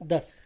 10,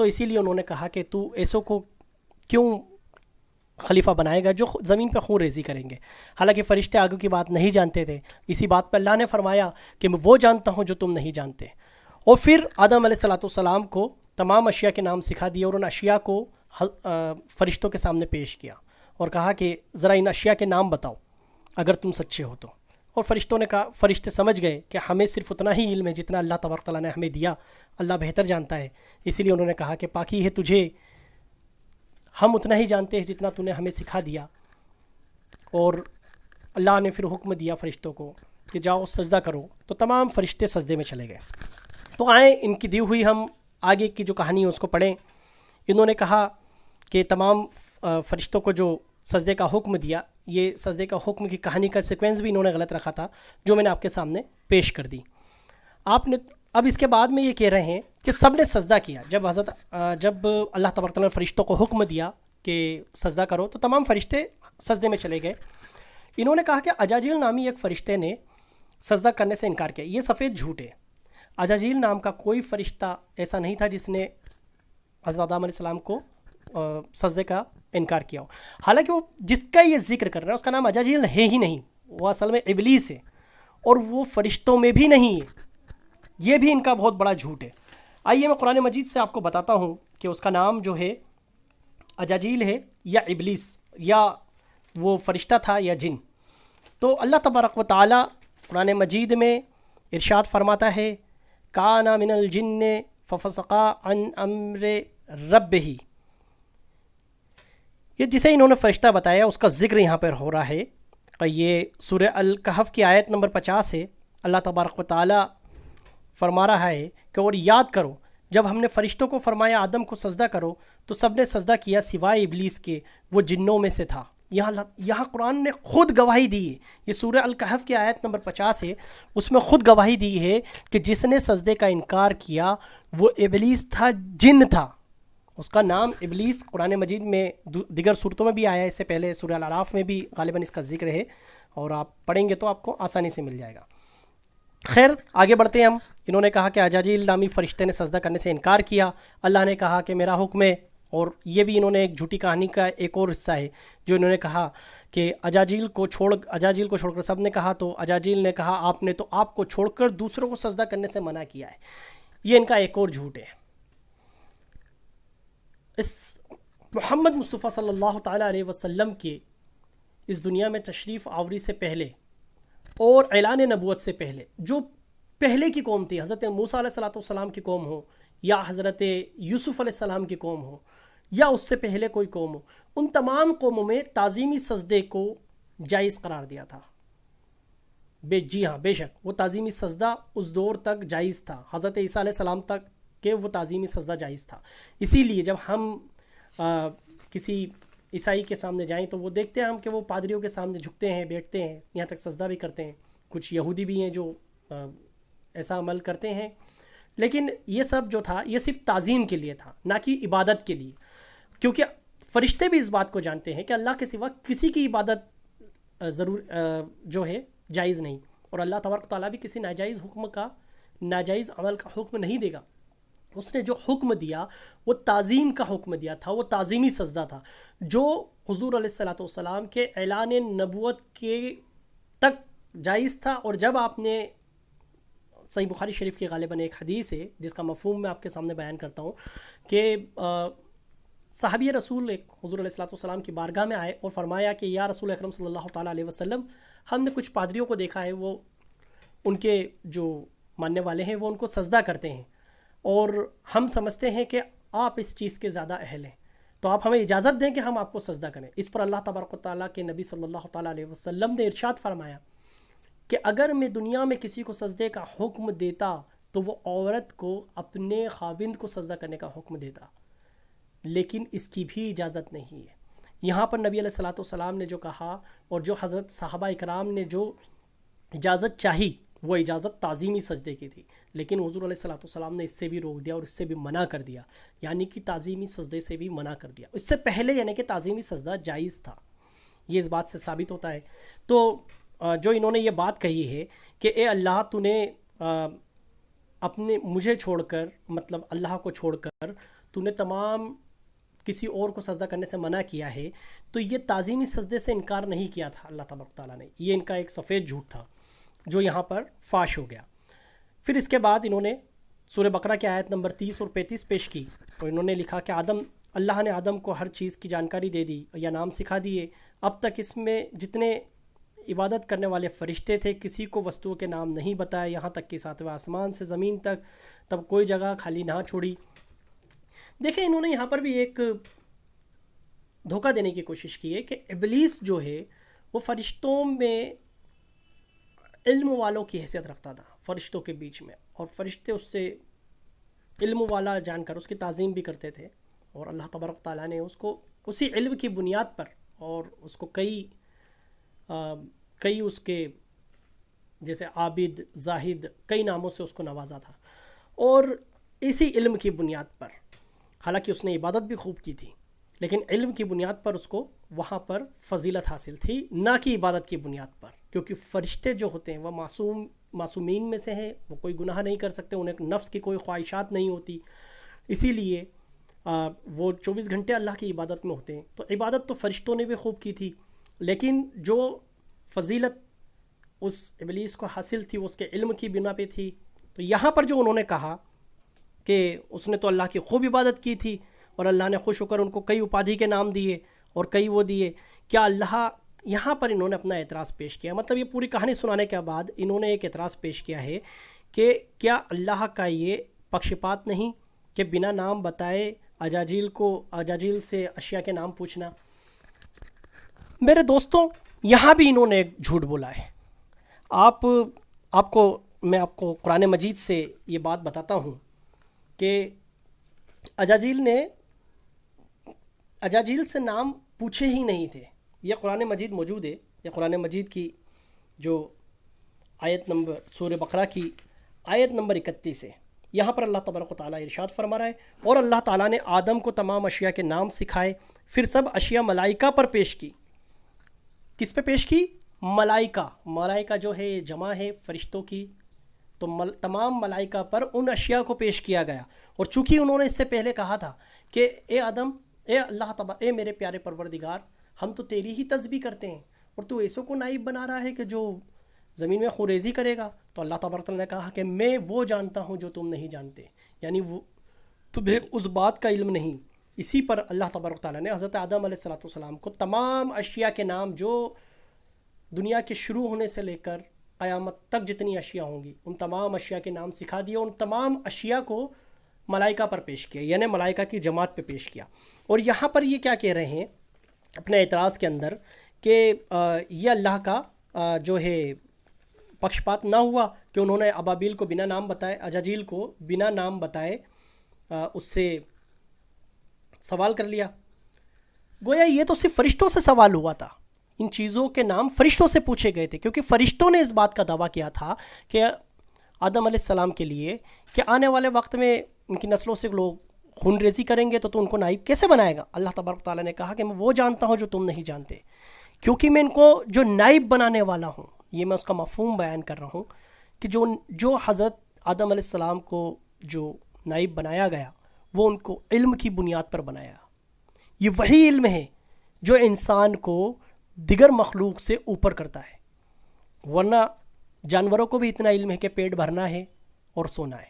تو اسی لیے انہوں نے کہا کہ تو ایسوں کو کیوں خلیفہ بنائے گا جو زمین پہ خون ریزی کریں گے. حالانکہ فرشتے آگے کی بات نہیں جانتے تھے. اسی بات پہ اللہ نے فرمایا کہ میں وہ جانتا ہوں جو تم نہیں جانتے. اور پھر آدم علیہ السلام کو تمام اشیاء کے نام سکھا دیے اور ان اشیاء کو فرشتوں کے سامنے پیش کیا اور کہا کہ ذرا ان اشیاء کے نام بتاؤ اگر تم سچے ہو تو. اور فرشتوں نے کہا، فرشتے سمجھ گئے کہ ہمیں صرف اتنا ہی علم ہے جتنا اللہ تبارک تعالیٰ نے ہمیں دیا، اللہ بہتر جانتا ہے. اسی لیے انہوں نے کہا کہ پاکی ہے تجھے، ہم اتنا ہی جانتے ہیں جتنا تو نے ہمیں سکھا دیا. اور اللہ نے پھر حکم دیا فرشتوں کو کہ جاؤ سجدہ کرو، تو تمام فرشتے سجدے میں چلے گئے. تو آئیں ان کی دی ہوئی ہم آگے کی جو کہانی ہے اس کو پڑھیں. انہوں نے کہا کہ تمام فرشتوں کو جو سجدے کا حکم دیا، یہ سجدے کا حکم کی کہانی کا سیکوینس بھی انہوں نے غلط رکھا تھا جو میں نے آپ کے سامنے پیش کر دی. آپ نے اب اس کے بعد میں یہ کہہ رہے ہیں کہ سب نے سجدہ کیا. جب اللہ تبارک تعالیٰ نے فرشتوں کو حکم دیا کہ سجدہ کرو تو تمام فرشتے سجدے میں چلے گئے. انہوں نے کہا کہ اجاجیل نامی ایک فرشتے نے سجدہ کرنے سے انکار کیا. یہ سفید جھوٹ ہے. اجاجیل نام کا کوئی فرشتہ ایسا نہیں تھا جس نے حضرت آدم علیہ السلام کو سجدے کا انکار کیا ہو. حالانکہ وہ جس کا یہ ذکر کر رہا ہے اس کا نام اجاجیل ہے ہی نہیں، وہ اصل میں ابلیس ہے اور وہ فرشتوں میں بھی نہیں ہے. یہ بھی ان کا بہت بڑا جھوٹ ہے. آئیے میں قرآن مجید سے آپ کو بتاتا ہوں کہ اس کا نام جو ہے اجاجیل ہے یا ابلیس، یا وہ فرشتہ تھا یا جن. تو اللہ تبارک و تعالی قرآن مجید میں ارشاد فرماتا ہے کانا من الجن ففسقا عن امر ربہ. یہ جسے انہوں نے فرشتہ بتایا اس کا ذکر یہاں پر ہو رہا ہے. یہ سورہ الکہف کی آیت نمبر 50 ہے. اللہ تبارک و تعالی فرما رہا ہے کہ اور یاد کرو جب ہم نے فرشتوں کو فرمایا آدم کو سجدہ کرو تو سب نے سجدہ کیا سوائے ابلیس کے، وہ جنوں میں سے تھا. یہاں قرآن نے خود گواہی دی ہے. یہ سورہ الکہف کی آیت نمبر 50 ہے، اس میں خود گواہی دی ہے کہ جس نے سجدے کا انکار کیا وہ ابلیس تھا، جن تھا. اس کا نام ابلیس قرآن مجید میں دیگر صورتوں میں بھی آیا ہے. اس سے پہلے سورہ الاعراف میں بھی غالباً اس کا ذکر ہے اور آپ پڑھیں گے تو آپ کو آسانی سے مل جائے گا. خیر آگے بڑھتے ہیں ہم. انہوں نے کہا کہ اجاجیل نامی فرشتے نے سجدہ کرنے سے انکار کیا. اللہ نے کہا کہ میرا حکم ہے. اور یہ بھی انہوں نے ایک جھوٹی کہانی کا ایک اور حصہ ہے جو انہوں نے کہا کہ اجاجیل کو چھوڑ کر سب نے کہا تو اجاجیل نے کہا آپ نے تو آپ کو چھوڑ کر دوسروں کو سجدہ کرنے سے منع کیا ہے. یہ ان کا ایک اور جھوٹ ہے. اس محمد مصطفیٰ صلی اللہ تعالیٰ علیہ وسلم کے اس دنیا میں تشریف آوری سے پہلے اور اعلان نبوت سے پہلے جو پہلے کی قوم تھی، حضرت موسیٰ علیہ السلام کی قوم ہو یا حضرت یوسف علیہ السلام کی قوم ہو یا اس سے پہلے کوئی قوم ہو، ان تمام قوموں میں تعظیمی سجدے کو جائز قرار دیا تھا. جی ہاں، بے شک وہ تعظیمی سجدہ اس دور تک جائز تھا. حضرت عیسیٰ علیہ السلام تک کہ وہ تعظیمی سجدہ جائز تھا. اسی لیے جب ہم کسی عیسائی کے سامنے جائیں تو وہ دیکھتے ہیں ہم کہ وہ پادریوں کے سامنے جھکتے ہیں، بیٹھتے ہیں، یہاں تک سجدہ بھی کرتے ہیں. کچھ یہودی بھی ہیں جو ایسا عمل کرتے ہیں. لیکن یہ سب جو تھا یہ صرف تعظیم کے لیے تھا، نہ کہ عبادت کے لیے، کیونکہ فرشتے بھی اس بات کو جانتے ہیں کہ اللہ کے سوا کسی کی عبادت جو ہے جائز نہیں. اور اللہ تبارک تعالیٰ بھی کسی ناجائز ناجائز عمل کا حکم نہیں دے گا. اس نے جو حکم دیا وہ تعظیم کا حکم دیا تھا، وہ تعظیمی سجدہ تھا جو حضور علیہ السلام کے اعلان نبوت کے تک جائز تھا. اور جب آپ نے صحیح بخاری شریف کی غالباً ایک حدیث ہے جس کا مفہوم میں آپ کے سامنے بیان کرتا ہوں کہ صحابی رسول ایک حضور علیہ السلام کی بارگاہ میں آئے اور فرمایا کہ یا رسول اکرم صلی اللہ تعالیٰ علیہ وسلم، ہم نے کچھ پادریوں کو دیکھا ہے، وہ ان کے جو ماننے والے ہیں وہ ان کو سجدہ کرتے ہیں اور ہم سمجھتے ہیں کہ آپ اس چیز کے زیادہ اہل ہیں، تو آپ ہمیں اجازت دیں کہ ہم آپ کو سجدہ کریں. اس پر اللہ تبارک و تعالیٰ کے نبی صلی اللہ تعالیٰ علیہ وسلم نے ارشاد فرمایا کہ اگر میں دنیا میں کسی کو سجدے کا حکم دیتا تو وہ عورت کو اپنے خاوند کو سجدہ کرنے کا حکم دیتا، لیکن اس کی بھی اجازت نہیں ہے. یہاں پر نبی علیہ السلام نے جو کہا اور جو حضرت صحابہ اکرام نے جو اجازت چاہی وہ اجازت تعظیمی سجدے کی تھی، لیکن حضور علیہ السلام نے اس سے بھی روک دیا اور اس سے بھی منع کر دیا، یعنی کہ تعظیمی سجدے سے بھی منع کر دیا. اس سے پہلے یعنی کہ تعظیمی سجدہ جائز تھا. یہ اس بات سے ثابت ہوتا ہے. تو جو انہوں نے یہ بات کہی ہے کہ اے اللہ تو نے اپنے مجھے چھوڑ کر، مطلب اللہ کو چھوڑ کر تو نے تمام کسی اور کو سجدہ کرنے سے منع کیا ہے، تو یہ تعظیمی سجدے سے انکار نہیں کیا تھا اللہ تبارک تعالیٰ نے. یہ ان کا ایک سفید جھوٹ تھا جو یہاں پر فاش ہو گیا. پھر اس کے بعد انہوں نے سورہ بقرہ کی آیت نمبر 30 اور 35 پیش کی، اور انہوں نے لکھا کہ اللہ نے آدم کو ہر چیز کی جانکاری دے دی یا نام سکھا دیے. اب تک اس میں جتنے عبادت کرنے والے فرشتے تھے کسی کو وستوؤں کے نام نہیں بتائے، یہاں تک کہ ساتویں آسمان سے زمین تک تب کوئی جگہ خالی نہ چھوڑی. دیکھیں انہوں نے یہاں پر بھی ایک دھوکہ دینے کی کوشش کی ہے کہ ابلیس جو ہے وہ فرشتوں میں علم والوں کی حیثیت رکھتا تھا فرشتوں کے بیچ میں، اور فرشتے اس سے علم والا جان کر اس کی تعظیم بھی کرتے تھے. اور اللہ تبارک تعالیٰ نے اس کو اسی علم کی بنیاد پر، اور اس کو کئی اس کے جیسے عابد، زاہد، کئی ناموں سے اس کو نوازا تھا. اور اسی علم کی بنیاد پر، حالانکہ اس نے عبادت بھی خوب کی تھی، لیکن علم کی بنیاد پر اس کو وہاں پر فضیلت حاصل تھی، نہ کہ عبادت کی بنیاد پر. کیونکہ فرشتے جو ہوتے ہیں وہ معصومین میں سے ہیں، وہ کوئی گناہ نہیں کر سکتے، انہیں نفس کی کوئی خواہشات نہیں ہوتی، اسی لیے وہ 24 گھنٹے اللہ کی عبادت میں ہوتے ہیں. تو عبادت تو فرشتوں نے بھی خوب کی تھی، لیکن جو فضیلت اس ابلیس کو حاصل تھی وہ اس کے علم کی بنا پہ تھی. تو یہاں پر جو انہوں نے کہا کہ اس نے تو اللہ کی خوب عبادت کی تھی اور اللہ نے خوش ہو کر ان کو کئی اپادھی کے نام دیے اور کئی وہ دیے، کیا اللہ، یہاں پر انہوں نے اپنا اعتراض پیش کیا. مطلب یہ پوری کہانی سنانے کے بعد انہوں نے ایک اعتراض پیش کیا ہے کہ کیا اللہ کا یہ پکشپات نہیں کہ بنا نام بتائے اجاجیل سے اشیاء کے نام پوچھنا. میرے دوستوں یہاں بھی انہوں نے ایک جھوٹ بولا ہے. میں آپ کو قرآن مجید سے یہ بات بتاتا ہوں کہ اجاجیل سے نام پوچھے ہی نہیں تھے. یہ قرآن مجید موجود ہے، یہ قرآن مجید کی جو آیت نمبر سورہ بقرہ کی آیت نمبر 31 ہے. یہاں پر اللہ تبارک و تعالیٰ ارشاد فرما رہا ہے، اور اللہ تعالیٰ نے آدم کو تمام اشیاء کے نام سکھائے، پھر سب اشیاء ملائکہ پر پیش کی. کس پہ پیش کی؟ ملائکہ جو ہے یہ جمع ہے فرشتوں کی، تو تمام ملائکہ پر ان اشیاء کو پیش کیا گیا. اور چونکہ انہوں نے اس سے پہلے کہا تھا کہ اے آدم، اے میرے پیارے پروردگار، ہم تو تیری ہی تسبیح کرتے ہیں اور تو ایسوں کو نائب بنا رہا ہے کہ جو زمین میں خوریزی کرے گا. تو اللہ تبارک تعالیٰ نے کہا کہ میں وہ جانتا ہوں جو تم نہیں جانتے، یعنی وہ تمہیں اس بات کا علم نہیں. اسی پر اللہ تبارک تعالیٰ نے حضرت آدم علیہ السلام کو تمام اشیاء کے نام جو دنیا کے شروع ہونے سے لے کر قیامت تک جتنی اشیاء ہوں گی ان تمام اشیاء کے نام سکھا دیے. ان تمام اشیاء کو ملائکہ پر پیش کیا، یعنی ملائکہ کی جماعت پہ پیش کیا. اور یہاں پر یہ کیا کہہ رہے ہیں اپنے اعتراض کے اندر کہ یہ اللہ کا جو ہے پکشپات نہ ہوا کہ انہوں نے ابابیل کو بنا نام بتائے، اجاجیل کو بنا نام بتائے اس سے سوال کر لیا. گویا یہ تو صرف فرشتوں سے سوال ہوا تھا، ان چیزوں کے نام فرشتوں سے پوچھے گئے تھے، کیونکہ فرشتوں نے اس بات کا دعویٰ کیا تھا کہ آدم علیہ السلام کے لیے کہ آنے والے وقت میں ان کی نسلوں سے لوگ خون ریزی کریں گے تو ان کو نائب کیسے بنائے گا. اللہ تبارک تعالیٰ نے کہا کہ میں وہ جانتا ہوں جو تم نہیں جانتے، کیونکہ میں ان کو جو نائب بنانے والا ہوں. یہ میں اس کا مفہوم بیان کر رہا ہوں کہ جو حضرت آدم علیہ السلام کو جو نائب بنایا گیا وہ ان کو علم کی بنیاد پر بنایا. یہ وہی علم ہے جو انسان کو دیگر مخلوق سے اوپر کرتا ہے، ورنہ جانوروں کو بھی اتنا علم ہے کہ پیٹ بھرنا ہے اور سونا ہے،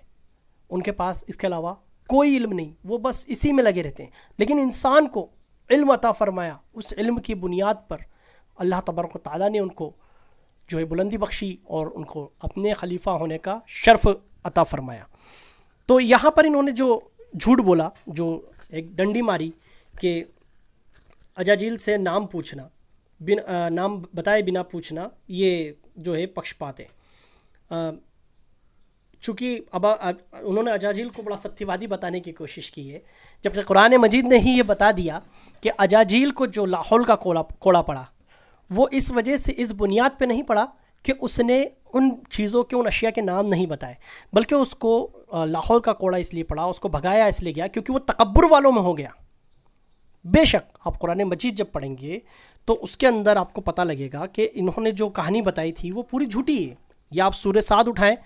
ان کے پاس اس کے علاوہ کوئی علم نہیں، وہ بس اسی میں لگے رہتے ہیں. لیکن انسان کو علم عطا فرمایا، اس علم کی بنیاد پر اللہ تبارک و تعالیٰ نے ان کو جو ہے بلندی بخشی اور ان کو اپنے خلیفہ ہونے کا شرف عطا فرمایا. تو یہاں پر انہوں نے جو جھوٹ بولا، جو ایک ڈنڈی ماری کہ اجاجیل سے نام پوچھنا، نام بتائے بنا پوچھنا، یہ جو ہے پکشپات ہے. چونکہ اب انہوں نے اجاجیل کو بڑا ستیوادی بتانے کی کوشش کی ہے، جبکہ قرآن مجید نے ہی یہ بتا دیا کہ اجاجیل کو جو لاحول کا کوڑا پڑا وہ اس وجہ سے اس بنیاد پہ نہیں پڑا کہ اس نے ان چیزوں کے ان اشیاء کے نام نہیں بتائے، بلکہ اس کو لاحول کا کوڑا اس لیے پڑا، اس کو بھگایا اس لیے گیا کیونکہ وہ تکبر والوں میں ہو گیا. بے شک آپ قرآن مجید جب پڑھیں گے تو اس کے اندر آپ کو پتہ لگے گا کہ انہوں نے جو کہانی بتائی تھی وہ پوری جھوٹی ہے. یا آپ سورہ صاد اٹھائیں،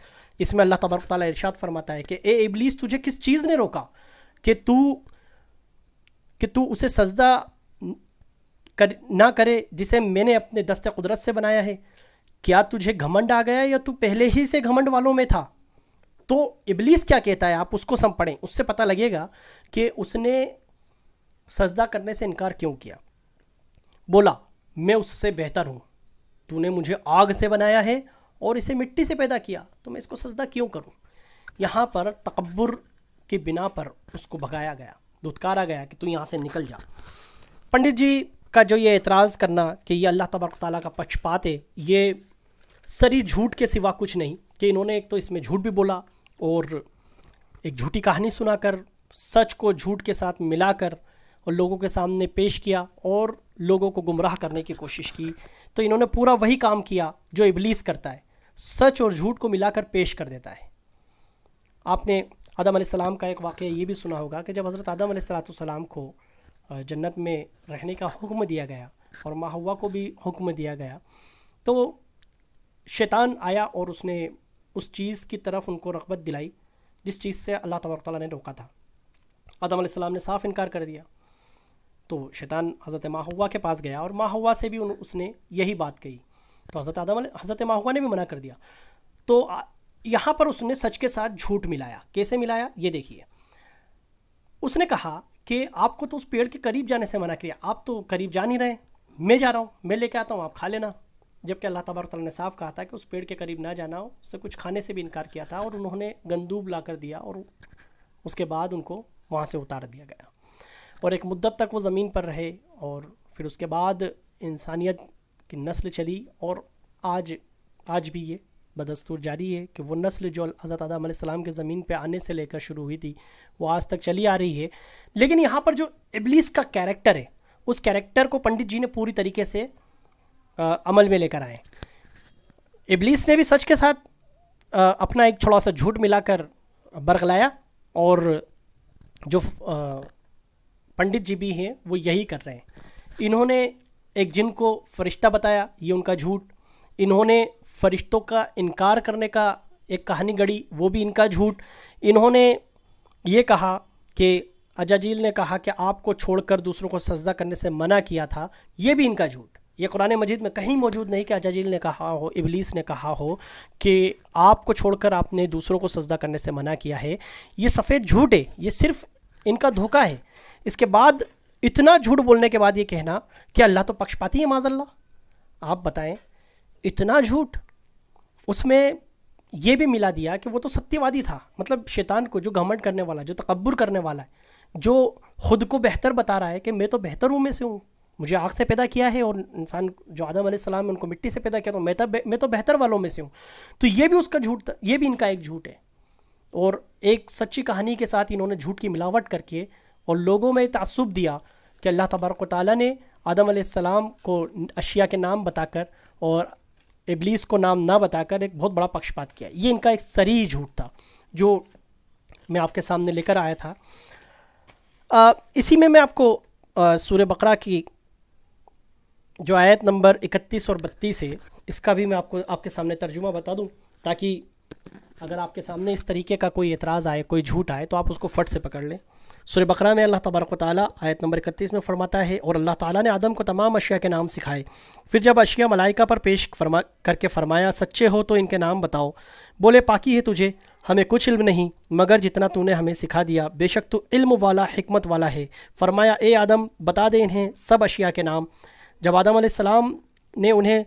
اس میں اللہ تبارک تعالیٰ ارشاد فرماتا ہے کہ اے ابلیس تجھے کس چیز نے روکا کہ تو اسے سجدہ نہ کرے جسے میں نے اپنے دست قدرت سے بنایا ہے؟ کیا تجھے گھمنڈ آ گیا یا تو پہلے ہی سے گھمنڈ والوں میں تھا؟ تو ابلیس کیا کہتا ہے آپ اس کو پڑھیں، اس سے پتہ لگے گا کہ اس نے سجدہ کرنے سے انکار کیوں کیا۔ بولا میں اس سے بہتر ہوں، تو نے مجھے آگ سے بنایا ہے اور اسے مٹی سے پیدا کیا، تو میں اس کو سجدہ کیوں کروں؟ یہاں پر تکبر کی بنا پر اس کو بھگایا گیا، دھتکارا گیا کہ تو یہاں سے نکل جا۔ پنڈت جی کا جو یہ اعتراض کرنا کہ یہ اللہ تبارک تعالیٰ کا پکشپات ہے، یہ سری جھوٹ کے سوا کچھ نہیں، کہ انہوں نے ایک تو اس میں جھوٹ بھی بولا اور ایک جھوٹی کہانی سنا کر سچ کو جھوٹ کے ساتھ ملا کر اور لوگوں کے سامنے پیش کیا اور لوگوں کو گمراہ کرنے کی کوشش کی۔ تو انہوں نے پورا وہی کام کیا جو ابلیس کرتا ہے، سچ اور جھوٹ کو ملا کر پیش کر دیتا ہے۔ آپ نے آدم علیہ السلام کا ایک واقعہ یہ بھی سنا ہوگا کہ جب حضرت آدم علیہ السلام کو جنت میں رہنے کا حکم دیا گیا اور ماں حوا کو بھی حکم دیا گیا، تو شیطان آیا اور اس نے اس چیز کی طرف ان کو رغبت دلائی جس چیز سے اللہ تبارک تعالیٰ نے روکا تھا۔ آدم علیہ السلام نے صاف انکار کر دیا، تو شیطان حضرت ماں حوا کے پاس گیا اور ماں حوا سے بھی اس نے یہی بات کہی، تو حضرت ماں حوا نے بھی منع کر دیا۔ تو یہاں پر اس نے سچ کے ساتھ جھوٹ ملایا۔ کیسے ملایا یہ دیکھیے، اس نے کہا کہ آپ کو تو اس پیڑ کے قریب جانے سے منع کیا، آپ تو قریب جا نہیں رہے، میں جا رہا ہوں، میں لے کے آتا ہوں، آپ کھا لینا۔ جبکہ اللہ تبارک تعالیٰ نے صاف کہا تھا کہ اس پیڑ کے قریب نہ جانا، اس سے کچھ کھانے سے بھی انکار کیا تھا، اور انہوں نے گندوب لا کر دیا اور اس کے بعد ان کو وہاں سے اتار دیا گیا، اور ایک مدت تک وہ زمین پر رہے، اور پھر اس کے بعد انسانیت کی نسل چلی، اور آج بھی یہ بدستور جاری ہے کہ وہ نسل جو حضرت آدم علیہ السلام کے زمین پہ آنے سے لے کر شروع ہوئی تھی وہ آج تک چلی آ رہی ہے۔ لیکن یہاں پر جو ابلیس کا کیریکٹر ہے، اس کیریکٹر کو پنڈت جی نے پوری طریقے سے عمل میں لے کر آئے۔ ابلیس نے بھی سچ کے ساتھ اپنا ایک تھوڑا سا جھوٹ ملا کر برگلایا، اور جو پنڈت جی بھی ہیں وہ یہی کر رہے ہیں۔ انہوں نے ایک جن کو فرشتہ بتایا، یہ ان کا جھوٹ۔ انہوں نے فرشتوں کا انکار کرنے کا ایک کہانی گڑھی، وہ بھی ان کا جھوٹ۔ انہوں نے یہ کہا کہ اجاجیل نے کہا کہ آپ کو چھوڑ کر دوسروں کو سجدہ کرنے سے منع کیا تھا، یہ بھی ان کا جھوٹ۔ یہ قرآن مجید میں کہیں موجود نہیں کہ اجاجیل نے کہا ہو، ابلیس نے کہا ہو کہ آپ کو چھوڑ کر آپ نے دوسروں کو سجدہ کرنے سے منع کیا ہے۔ یہ سفید جھوٹ ہے، یہ صرف ان کا دھوکہ ہے۔ اس کے بعد اتنا جھوٹ بولنے کے بعد یہ کہنا کہ اللہ تو پکشپاتی ہے معاذ اللہ، آپ بتائیں اتنا جھوٹ۔ اس میں یہ بھی ملا دیا کہ وہ تو ستیہ وادی تھا، مطلب شیطان کو جو گھمنڈ کرنے والا، جو تکبر کرنے والا ہے، جو خود کو بہتر بتا رہا ہے کہ میں تو بہتر ہوں میں سے ہوں، مجھے آگ سے پیدا کیا ہے، اور انسان جو آدم علیہ السلام ان کو مٹی سے پیدا کیا، تو میں تو بہتر والوں میں سے ہوں۔ تو یہ بھی اس کا جھوٹ تھا، یہ بھی ان کا ایک جھوٹ ہے۔ اور ایک سچی کہانی کے ساتھ انہوں نے جھوٹ کی ملاوٹ کر کے اور لوگوں میں تعصب دیا کہ اللہ تبارک و تعالیٰ نے آدم علیہ السلام کو اشیاء کے نام بتا کر اور ابلیس کو نام نہ بتا کر ایک بہت بڑا پکشپات کیا۔ یہ ان کا ایک صریح جھوٹ تھا جو میں آپ کے سامنے لے کر آیا تھا۔ اسی میں آپ کو سورہ بقرہ کی جو آیت نمبر 31 اور 32 ہے، اس کا بھی میں آپ کے سامنے ترجمہ بتا دوں، تاکہ اگر آپ کے سامنے اس طریقے کا کوئی اعتراض آئے، کوئی جھوٹ آئے، تو آپ اس کو فٹ سے پکڑ لیں۔ سورہ بقرہ میں اللہ تبارک و تعالیٰ آیت نمبر 31 میں فرماتا ہے، اور اللہ تعالیٰ نے آدم کو تمام اشیاء کے نام سکھائے، پھر جب اشیاء ملائکہ پر پیش کر کے فرمایا سچے ہو تو ان کے نام بتاؤ، بولے پاکی ہے تجھے، ہمیں کچھ علم نہیں مگر جتنا تو نے ہمیں سکھا دیا، بے شک تو علم والا حکمت والا ہے۔ فرمایا اے آدم بتا دے انہیں سب اشیاء کے نام۔ جب آدم علیہ السلام نے انہیں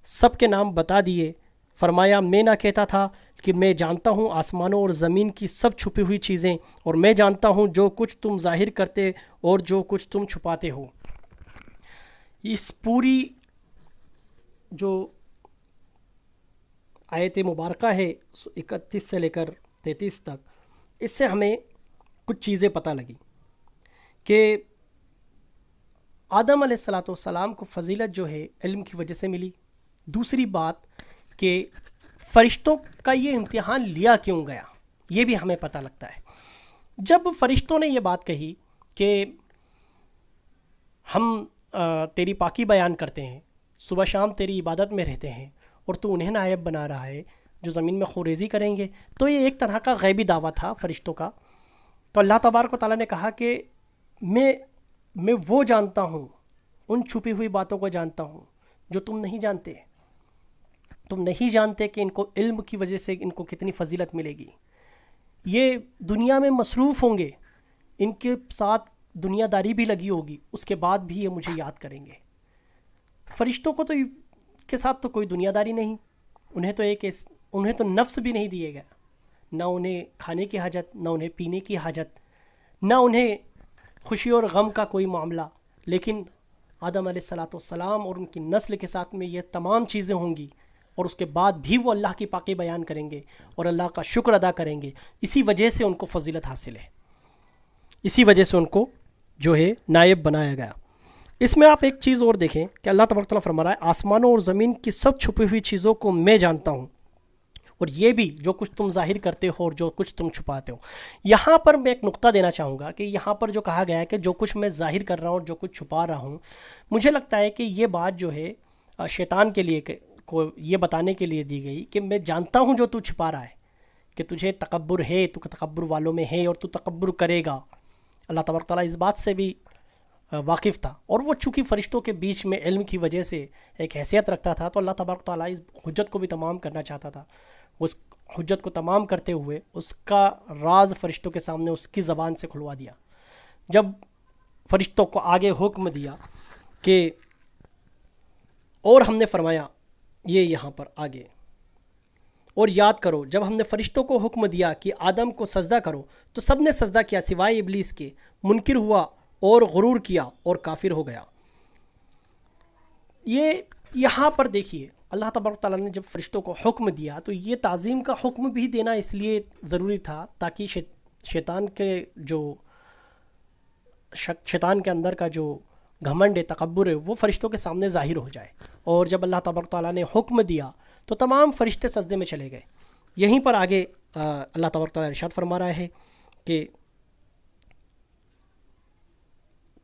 سب کے نام بتا دیے، فرمایا میں نہ کہتا تھا کہ میں جانتا ہوں آسمانوں اور زمین کی سب چھپی ہوئی چیزیں، اور میں جانتا ہوں جو کچھ تم ظاہر کرتے اور جو کچھ تم چھپاتے ہو۔ اس پوری جو آیت مبارکہ ہے 31 سے لے کر 33 تک، اس سے ہمیں کچھ چیزیں پتہ لگی کہ آدم علیہ السلام کو فضیلت جو ہے علم کی وجہ سے ملی۔ دوسری بات کہ فرشتوں کا یہ امتحان لیا کیوں گیا، یہ بھی ہمیں پتہ لگتا ہے۔ جب فرشتوں نے یہ بات کہی کہ ہم تیری پاکی بیان کرتے ہیں، صبح شام تیری عبادت میں رہتے ہیں، اور تو انہیں نائب بنا رہا ہے، جو زمین میں خوریزی کریں گے. تو یہ ایک طرح کا غیبی دعویٰ تھا فرشتوں کا. تو اللہ تبارک و تعالیٰ نے کہا کہ میں وہ جانتا ہوں، ان چھپی ہوئی باتوں کو جانتا ہوں جو تم نہیں جانتے. تم نہیں جانتے کہ ان کو علم کی وجہ سے ان کو کتنی فضیلت ملے گی. یہ دنیا میں مصروف ہوں گے، ان کے ساتھ دنیا داری بھی لگی ہوگی، اس کے بعد بھی یہ مجھے یاد کریں گے. فرشتوں کو تو کے ساتھ تو کوئی دنیا داری نہیں. انہیں تو نفس بھی نہیں دیے گیا، نہ انہیں کھانے کی حاجت، نہ انہیں پینے کی حاجت، نہ انہیں خوشی اور غم کا کوئی معاملہ. لیکن آدم علیہ الصلاۃ والسلام اور ان کی نسل کے ساتھ میں یہ تمام چیزیں ہوں گی، اور اس کے بعد بھی وہ اللہ کی پاکی بیان کریں گے اور اللہ کا شکر ادا کریں گے. اسی وجہ سے ان کو فضیلت حاصل ہے، اسی وجہ سے ان کو جو ہے نائب بنایا گیا. اس میں آپ ایک چیز اور دیکھیں کہ اللہ تبارک تعالیٰ فرما رہا ہے آسمانوں اور زمین کی سب چھپی ہوئی چیزوں کو میں جانتا ہوں، اور یہ بھی جو کچھ تم ظاہر کرتے ہو اور جو کچھ تم چھپاتے ہو. یہاں پر میں ایک نقطہ دینا چاہوں گا کہ یہاں پر جو کہا گیا ہے کہ جو کچھ میں ظاہر کر رہا ہوں اور جو کچھ چھپا رہا ہوں، مجھے لگتا ہے کہ یہ بات جو ہے شیطان کے لیے کو یہ بتانے کے لیے دی گئی کہ میں جانتا ہوں جو تو چھپا رہا ہے، کہ تجھے تکبر ہے، تو تکبر والوں میں ہے اور تو تکبر کرے گا. اللہ تبارک تعالیٰ اس بات سے بھی واقف تھا، اور وہ چونکہ فرشتوں کے بیچ میں علم کی وجہ سے ایک حیثیت رکھتا تھا، تو اللہ تبارک تعالیٰ اس حجت کو بھی تمام کرنا چاہتا تھا. اس حجت کو تمام کرتے ہوئے اس کا راز فرشتوں کے سامنے اس کی زبان سے کھلوا دیا. جب فرشتوں کو آگے حکم دیا کہ اور ہم نے فرمایا یہ یہاں پر آگے، اور یاد کرو جب ہم نے فرشتوں کو حکم دیا کہ آدم کو سجدہ کرو تو سب نے سجدہ کیا سوائے ابلیس کے. منکر ہوا اور غرور کیا اور کافر ہو گیا. یہ یہاں پر دیکھیے اللہ تبارک تعالیٰ نے جب فرشتوں کو حکم دیا تو یہ تعظیم کا حکم بھی دینا اس لیے ضروری تھا تاکہ شیطان کے اندر کا جو گھمنڈ ہے، تکبر ہے، وہ فرشتوں کے سامنے ظاہر ہو جائے. اور جب اللہ تبارک تعالیٰ نے حکم دیا تو تمام فرشتے سجدے میں چلے گئے. یہیں پر آگے اللہ تبارک تعالیٰ ارشاد فرما رہا ہے کہ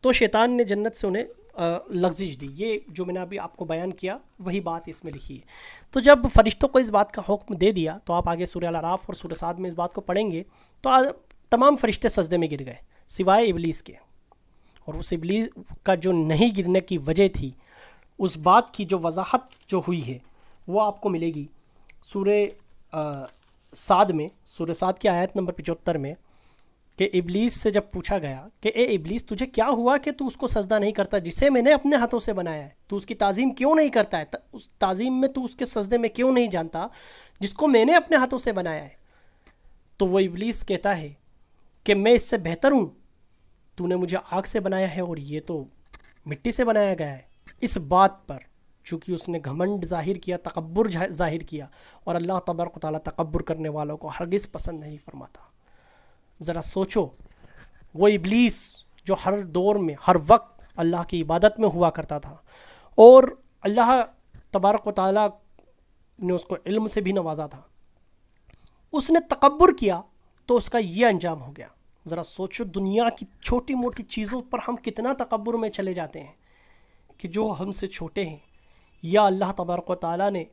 تو شیطان نے جنت سے انہیں لغزش دی. یہ جو میں نے ابھی آپ کو بیان کیا وہی بات اس میں لکھی ہے. تو جب فرشتوں کو اس بات کا حکم دے دیا تو آپ آگے سورہ الاعراف اور سورہ صاد میں اس بات کو پڑھیں گے تو تمام فرشتے سجدے میں گر گئے سوائے ابلیس کے. اور اس ابلیس کا جو نہیں گرنے کی وجہ تھی، اس بات کی جو وضاحت جو ہوئی ہے وہ آپ کو ملے گی سورہ صاد میں، سورہ صاد کی آیت نمبر 75 میں، کہ ابلیس سے جب پوچھا گیا کہ اے ابلیس تجھے کیا ہوا کہ تو اس کو سجدہ نہیں کرتا جسے میں نے اپنے ہاتھوں سے بنایا ہے؟ تو اس کی تعظیم کیوں نہیں کرتا ہے؟ اس تعظیم میں تو اس کے سجدے میں کیوں نہیں جانتا جس کو میں نے اپنے ہاتھوں سے بنایا ہے؟ تو وہ ابلیس کہتا ہے کہ میں اس سے بہتر ہوں، تو نے مجھے آگ سے بنایا ہے اور یہ تو مٹی سے بنایا گیا ہے. اس بات پر چونکہ اس نے گھمنڈ ظاہر کیا، تکبر ظاہر کیا، اور اللہ تبارک و تعالیٰ تکبر کرنے والوں کو ہرگز پسند نہیں فرماتا. ذرا سوچو، وہ ابلیس جو ہر دور میں ہر وقت اللہ کی عبادت میں ہوا کرتا تھا، اور اللہ تبارک و تعالیٰ نے اس کو علم سے بھی نوازا تھا، اس نے تکبر کیا تو اس کا یہ انجام ہو گیا. ذرا سوچو دنیا کی چھوٹی موٹی چیزوں پر ہم کتنا تکبر میں چلے جاتے ہیں کہ جو ہم سے چھوٹے ہیں، یا اللہ تبارک و تعالیٰ نے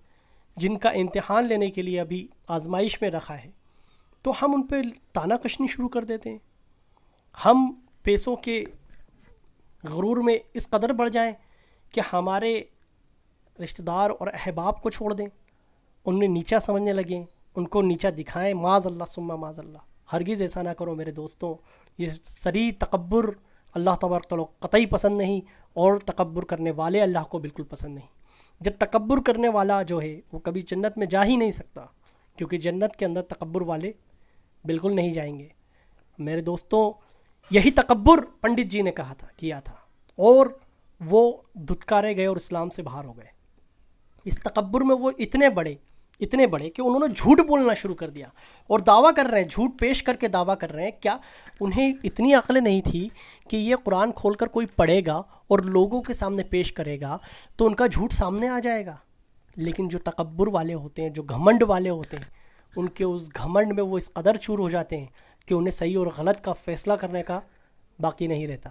جن کا امتحان لینے کے لیے ابھی آزمائش میں رکھا ہے تو ہم ان پہ طعنہ کشنی شروع کر دیتے ہیں. ہم پیسوں کے غرور میں اس قدر بڑھ جائیں کہ ہمارے رشتہ دار اور احباب کو چھوڑ دیں، انہیں نیچا سمجھنے لگیں، ان کو نیچا دکھائیں. معاذ اللہ ثم معاذ اللہ. ہرگز ایسا نہ کرو میرے دوستوں. یہ صریح تکبر اللہ تبارک تعالیٰ قطعی پسند نہیں، اور تکبر کرنے والے اللہ کو بالکل پسند نہیں. جب تکبر کرنے والا جو ہے وہ کبھی جنت میں جا ہی نہیں سکتا، کیونکہ جنت کے اندر تکبر والے بالکل نہیں جائیں گے. میرے دوستوں، یہی تکبر پنڈت جی نے کیا تھا، اور وہ دھتکارے گئے اور اسلام سے باہر ہو گئے. اس تکبر میں وہ اتنے بڑے کہ انہوں نے جھوٹ بولنا شروع کر دیا اور دعویٰ کر رہے ہیں، جھوٹ پیش کر کے دعویٰ کر رہے ہیں. کیا انہیں اتنی عقل نہیں تھی کہ یہ قرآن کھول کر کوئی پڑھے گا اور لوگوں کے سامنے پیش کرے گا تو ان کا جھوٹ سامنے آ جائے گا؟ لیکن جو تکبر والے ہوتے ہیں، جو گھمنڈ والے ہوتے ہیں، ان کے اس گھمنڈ میں وہ اس قدر چور ہو جاتے ہیں کہ انہیں صحیح اور غلط کا فیصلہ کرنے کا باقی نہیں رہتا.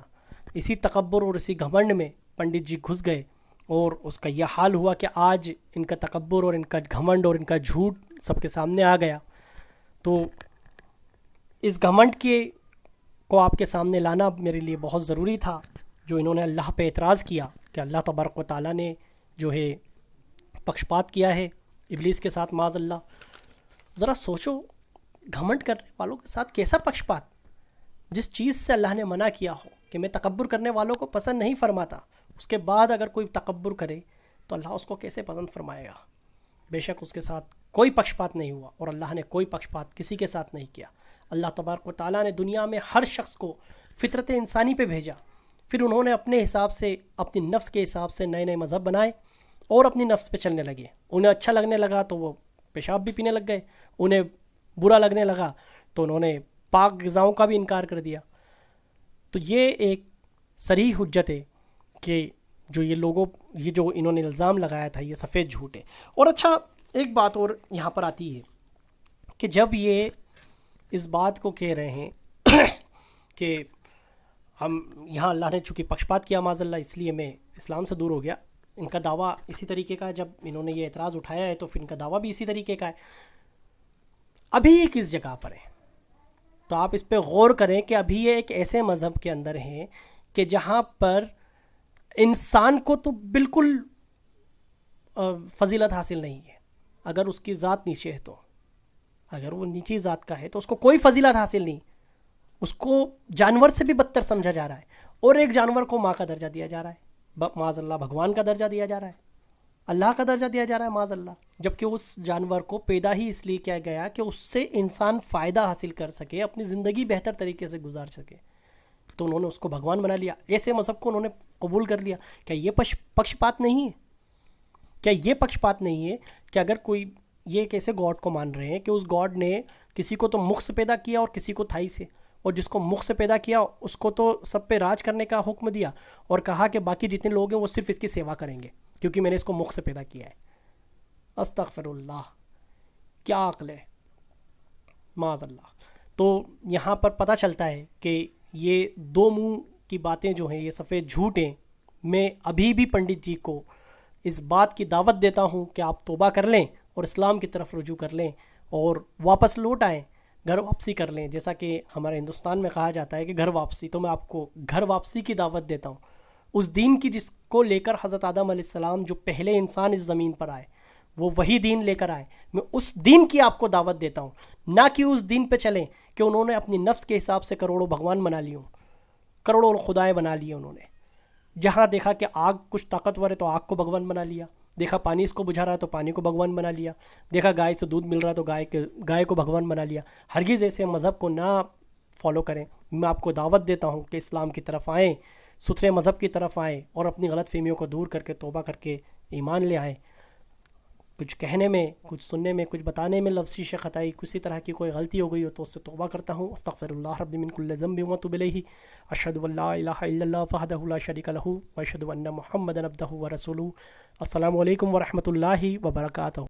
اسی تکبر اور اسی گھمنڈ میں پنڈت جی گھس گئے، اور اس کا یہ حال ہوا کہ آج ان کا تکبر اور ان کا گھمنڈ اور ان کا جھوٹ سب کے سامنے آ گیا. تو اس گھمنڈ کو آپ کے سامنے لانا میرے لیے بہت ضروری تھا، جو انہوں نے اللہ پہ اعتراض کیا کہ اللہ تبارک و تعالیٰ نے جو ہے پکشپات کیا ہے ابلیس کے ساتھ معاذ اللہ. ذرا سوچو گھمنڈ کرنے والوں کے ساتھ کیسا پکشپات، جس چیز سے اللہ نے منع کیا ہو کہ میں تکبر کرنے والوں کو پسند نہیں فرماتا، اس کے بعد اگر کوئی تکبر کرے تو اللہ اس کو کیسے پسند فرمائے گا. بے شک اس کے ساتھ کوئی پکشپات نہیں ہوا، اور اللہ نے کوئی پکشپات کسی کے ساتھ نہیں کیا. اللہ تبارک و تعالیٰ نے دنیا میں ہر شخص کو فطرت انسانی پہ بھیجا، پھر انہوں نے اپنے حساب سے، اپنی نفس کے حساب سے نئے نئے مذہب بنائے اور اپنی نفس پہ چلنے لگے. انہیں اچھا لگنے لگا تو وہ پیشاب بھی پینے لگ گئے، انہیں برا لگنے لگا تو انہوں نے پاک غذاؤں کا بھی انکار کر دیا. تو یہ ایک صریح حجت ہے کہ جو یہ جو انہوں نے الزام لگایا تھا یہ سفید جھوٹ ہے. اور اچھا ایک بات اور یہاں پر آتی ہے کہ جب یہ اس بات کو کہہ رہے ہیں کہ ہم یہاں اللہ نے چونکہ پکشپات کیا معاذ اللہ اس لیے میں اسلام سے دور ہو گیا، ان کا دعویٰ اسی طریقے کا ہے. جب انہوں نے یہ اعتراض اٹھایا ہے تو پھر ان کا دعویٰ بھی اسی طریقے کا ہے. ابھی یہ کس جگہ پر ہے؟ تو آپ اس پہ غور کریں کہ ابھی یہ ایک ایسے مذہب کے اندر ہیں کہ جہاں پر انسان کو تو بالکل فضیلت حاصل نہیں ہے. اگر اس کی ذات نیچے ہے تو، اگر وہ نیچی ذات کا ہے تو اس کو کوئی فضیلت حاصل نہیں، اس کو جانور سے بھی بدتر سمجھا جا رہا ہے. اور ایک جانور کو ماں کا درجہ دیا جا رہا ہے، معاذ اللہ بھگوان کا درجہ دیا جا رہا ہے، اللہ کا درجہ دیا جا رہا ہے معاذ اللہ. جبکہ اس جانور کو پیدا ہی اس لیے کیا گیا کہ اس سے انسان فائدہ حاصل کر سکے، اپنی زندگی بہتر طریقے سے گزار سکے. تو انہوں نے اس کو بھگوان بنا لیا. ایسے مذہب کو انہوں نے قبول کر لیا. کیا یہ پکشپات نہیں ہے؟ کیا یہ پکشپات نہیں ہے کہ اگر کوئی یہ ایک ایسے گاڈ کو مان رہے ہیں کہ اس گاڈ نے کسی کو تو مخ سے پیدا کیا اور کسی کو تھائی سے، اور جس کو مخ سے پیدا کیا اس کو تو سب پہ راج کرنے کا حکم دیا اور کہا کہ باقی جتنے لوگ ہیں وہ صرف اس کی سیوا کریں گے کیونکہ میں نے اس کو مخ سے پیدا کیا ہے. استغفر اللہ، کیا عقل ہے معاذ اللہ. تو یہاں پر پتہ چلتا ہے کہ یہ دو منہ کی باتیں جو ہیں یہ سفید جھوٹ ہیں. میں ابھی بھی پنڈت جی کو اس بات کی دعوت دیتا ہوں کہ آپ توبہ کر لیں اور اسلام کی طرف رجوع کر لیں اور واپس لوٹ آئیں، گھر واپسی کر لیں. جیسا کہ ہمارے ہندوستان میں کہا جاتا ہے کہ گھر واپسی، تو میں آپ کو گھر واپسی کی دعوت دیتا ہوں. اس دین کی جس کو لے کر حضرت آدم علیہ السلام جو پہلے انسان اس زمین پر آئے وہ وہی دین لے کر آئے. میں اس دین کی آپ کو دعوت دیتا ہوں، نہ کہ اس دین پہ چلیں کہ انہوں نے اپنی نفس کے حساب سے کروڑوں بھگوان بنا لیے ہوں، کروڑوں خدائے بنا لیے. انہوں نے جہاں دیکھا کہ آگ کچھ طاقتور ہے تو آگ کو بھگوان بنا لیا، دیکھا پانی اس کو بجھا رہا ہے تو پانی کو بھگوان بنا لیا، دیکھا گائے سے دودھ مل رہا ہے تو گائے کو بھگوان بنا لیا. ہرگز ایسے مذہب کو نہ فالو کریں. میں آپ کو دعوت دیتا ہوں کہ اسلام کی طرف آئیں، ستھرے مذہب کی طرف آئیں اور اپنی غلط فہمیوں کو دور کر کے توبہ کر کے ایمان لے آئیں. کچھ کہنے میں، کچھ سننے میں، کچھ بتانے میں لفظی خطائی، کسی طرح کی کوئی غلطی ہو گئی ہو تو اس سے توبہ کرتا ہوں. استغفر اللہ ربی من کل ذنب واتوب الیہ. اشہد ان لا الہ الا اللہ وحدہ لا شریک لہ واشہد ان محمدا عبدہ ورسولہ. السلام علیکم ورحمۃ اللہ وبرکاتہ.